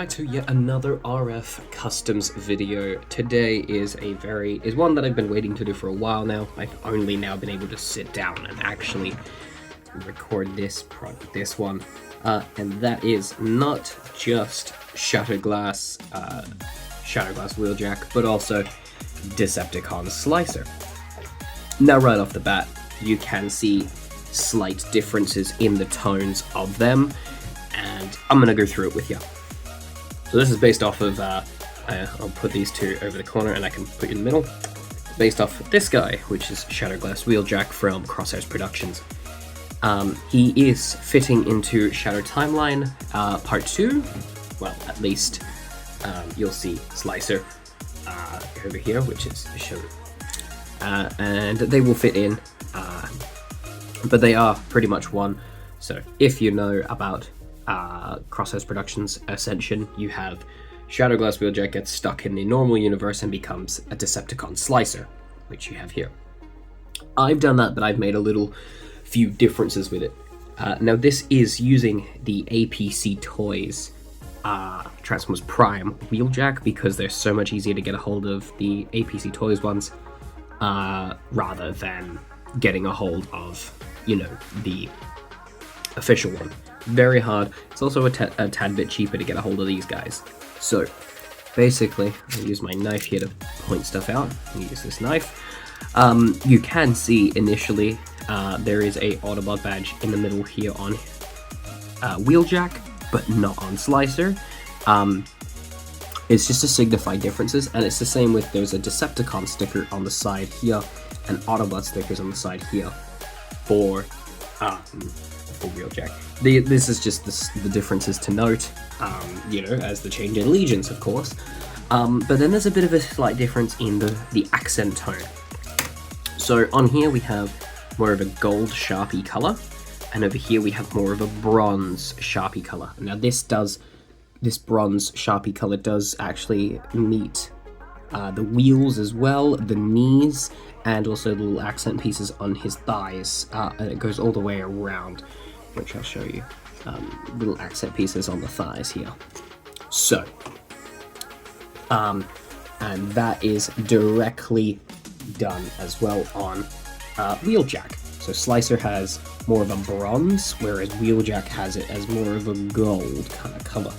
back to yet another RF Customs video. Today is one that I've been waiting to do for a while now. I've only now been able to sit down and actually record this one. And that is not just Shatterglass Wheeljack, but also Decepticon Slicer. Now right off the bat, you can see slight differences in the tones of them, and I'm going to go through it with you. So this is based off of, I'll put these two over the corner and I can put you in the middle. Based off of this guy, which is Shatterglass Wheeljack from Crosshairs Productions. He is fitting into Shadow Timeline Part 2. Well, at least you'll see Slicer over here, which is shown. And they will fit in, but they are pretty much one. So if you know about Crosshairs Productions Ascension, you have Shatterglass Wheeljack gets stuck in the normal universe and becomes a Decepticon Slicer, which you have here. I've done that, but I've made a few differences with it. Now this is using the APC Toys Transformers Prime Wheeljack, because they're so much easier to get a hold of the APC Toys ones, rather than getting a hold of, the official one. Very hard. It's also a tad bit cheaper to get a hold of these guys. So basically, I'll use my knife here to point stuff out. I'll use this knife. You can see initially there is a Autobot badge in the middle here on Wheeljack, but not on Slicer. It's just to signify differences, and it's the same with, there's a Decepticon sticker on the side here and Autobot stickers on the side here for Wheeljack. This is just the differences to note, as the change in legions, of course. But then there's a bit of a slight difference in the accent tone. So on here we have more of a gold Sharpie color, and over here we have more of a bronze Sharpie color. Now this bronze Sharpie color does actually meet the wheels as well, the knees, and also the little accent pieces on his thighs, and it goes all the way around, which I'll show you. Little accent pieces on the thighs here. So, and that is directly done as well on Wheeljack. So Slicer has more of a bronze, whereas Wheeljack has it as more of a gold kind of color.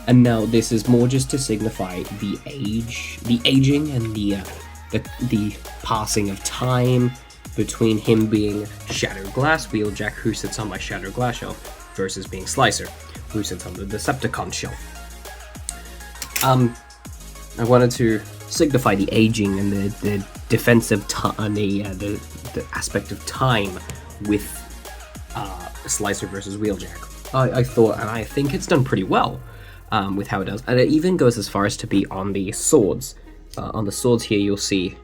And now this is more just to signify the aging and the passing of time between him being Shatterglass Wheeljack, who sits on my Shatterglass shelf, versus being Slicer, who sits on the Decepticon shelf. I wanted to signify the aging and the defensive time, the aspect of time with Slicer versus Wheeljack. I thought, and I think it's done pretty well with how it does, and it even goes as far as to be on the swords. On the swords here, you'll see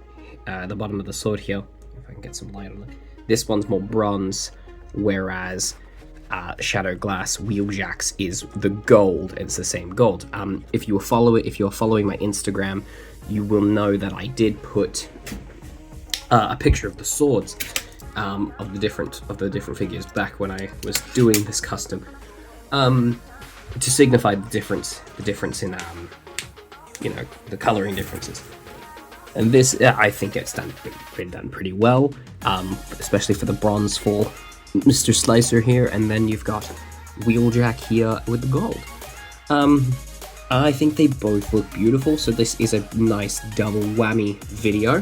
the bottom of the sword here. If I can get some light on it. This one's more bronze, whereas Shatterglass Wheeljack's is the gold. It's the same gold. If you're following my Instagram, you will know that I did put a picture of the swords of the different figures back when I was doing this custom, to signify the difference in the coloring differences. And this, I think it's been done pretty well, especially for the bronze for Mr. Slicer here, and then you've got Wheeljack here with the gold. I think they both look beautiful, so this is a nice double whammy video.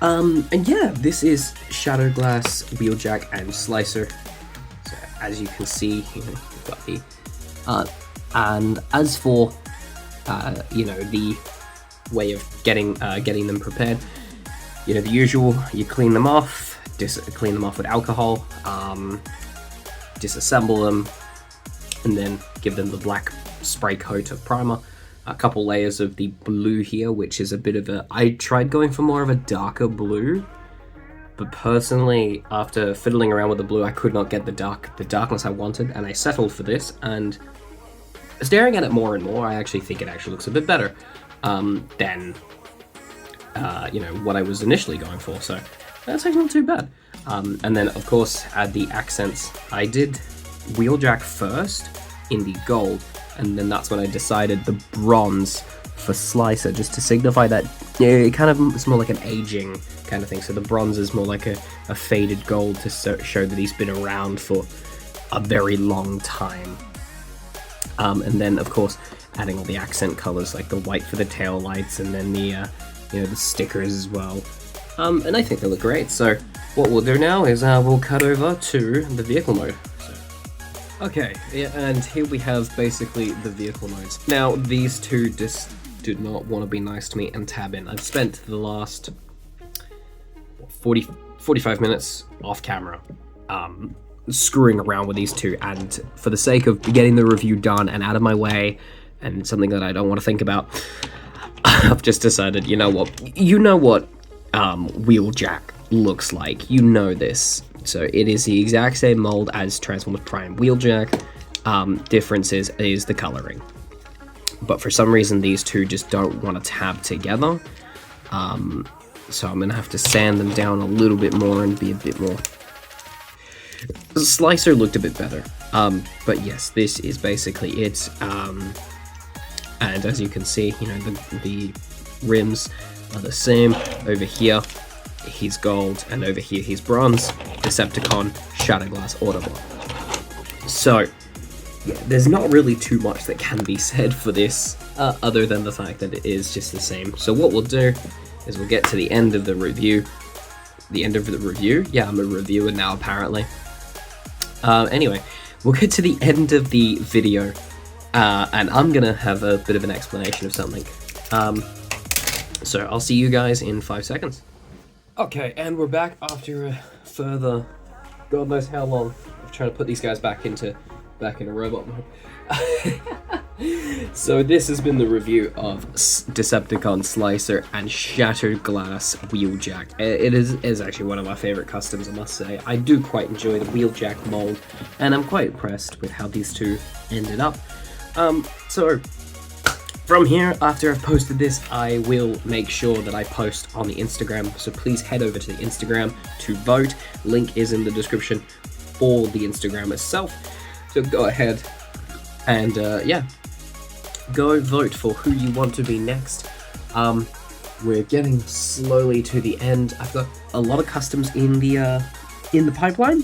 And yeah, this is Shatterglass, Wheeljack, and Slicer. So as you can see, you've got the and as for the way of getting them prepared, the usual, you clean them off with alcohol, disassemble them, and then give them the black spray coat of primer. A couple layers of the blue here, which is a bit of I tried going for more of a darker blue, but personally, after fiddling around with the blue, I could not get the darkness I wanted, and I settled for this, and staring at it more and more, I actually think it actually looks a bit better than what I was initially going for, so that's actually not too bad. And then, of course, add the accents. I did Wheeljack first in the gold, and then that's when I decided the bronze for Slicer, just to signify that it kind of it's more like an aging kind of thing. So the bronze is more like a faded gold to show that he's been around for a very long time. And then of course adding all the accent colors like the white for the tail lights, and then the the stickers as well. And I think they look great. So what we'll do now is we'll cut over to the vehicle mode. Okay, yeah, and here we have basically the vehicle modes. Now, these two just did not want to be nice to me and tab in. I've spent the last 45 minutes off camera screwing around with these two, and for the sake of getting the review done and out of my way, and something that I don't want to think about, I've just decided, you know what Wheeljack looks like. You know this. So it is the exact same mold as Transformers Prime Wheeljack. Difference is the coloring. But for some reason these two just don't want to tab together. So I'm going to have to sand them down a little bit more and be a bit more... Slicer looked a bit better. But yes, this is basically it. And as you can see, the rims are the same. Over here he's gold, and over here he's bronze. Decepticon, Shatterglass, Autobot. So, yeah, there's not really too much that can be said for this, other than the fact that it is just the same. So what we'll do is we'll get to the end of the review. The end of the review? Yeah, I'm a reviewer now, apparently. Anyway, we'll get to the end of the video, and I'm gonna have a bit of an explanation of something. So I'll see you guys in 5 seconds. Okay, and we're back after a further, God knows how long, of trying to put these guys back into robot mode. So this has been the review of Decepticon Slicer and Shattered Glass Wheeljack. It is actually one of my favorite customs, I must say. I do quite enjoy the Wheeljack mold, and I'm quite impressed with how these two ended up. So from here, after I've posted this, I will make sure that I post on the Instagram, so please head over to the Instagram to vote. Link is in the description for the Instagram itself, so go ahead and yeah, go vote for who you want to be next. We're getting slowly to the end. I've got a lot of customs in the pipeline.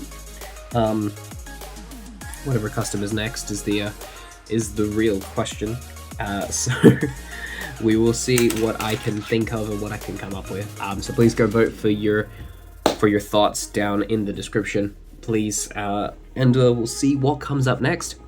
Whatever custom is next is the real question. So we will see what I can think of and what I can come up with. So please go vote for your thoughts down in the description, please, and we'll see what comes up next.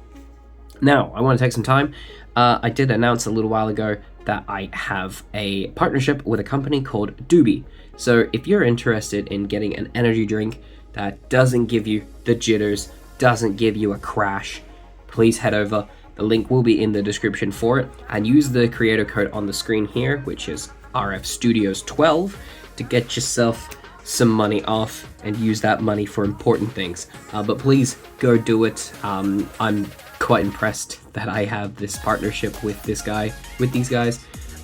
Now, I want to take some time. I did announce a little while ago that I have a partnership with a company called Doobie. So if you're interested in getting an energy drink that doesn't give you the jitters, doesn't give you a crash, please head over. The link will be in the description for it, and use the creator code on the screen here, which is RF Studios 12, to get yourself some money off and use that money for important things. But please go do it. I'm quite impressed that I have this partnership with these guys.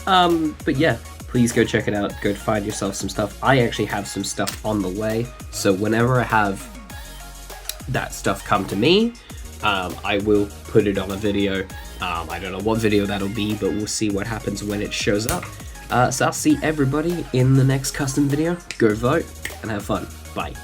But yeah, please go check it out. Go find yourself some stuff. I actually have some stuff on the way, so whenever I have that stuff come to me, I will put it on a video. I don't know what video that'll be, but we'll see what happens when it shows up. So I'll see everybody in the next custom video. Go vote and have fun. Bye.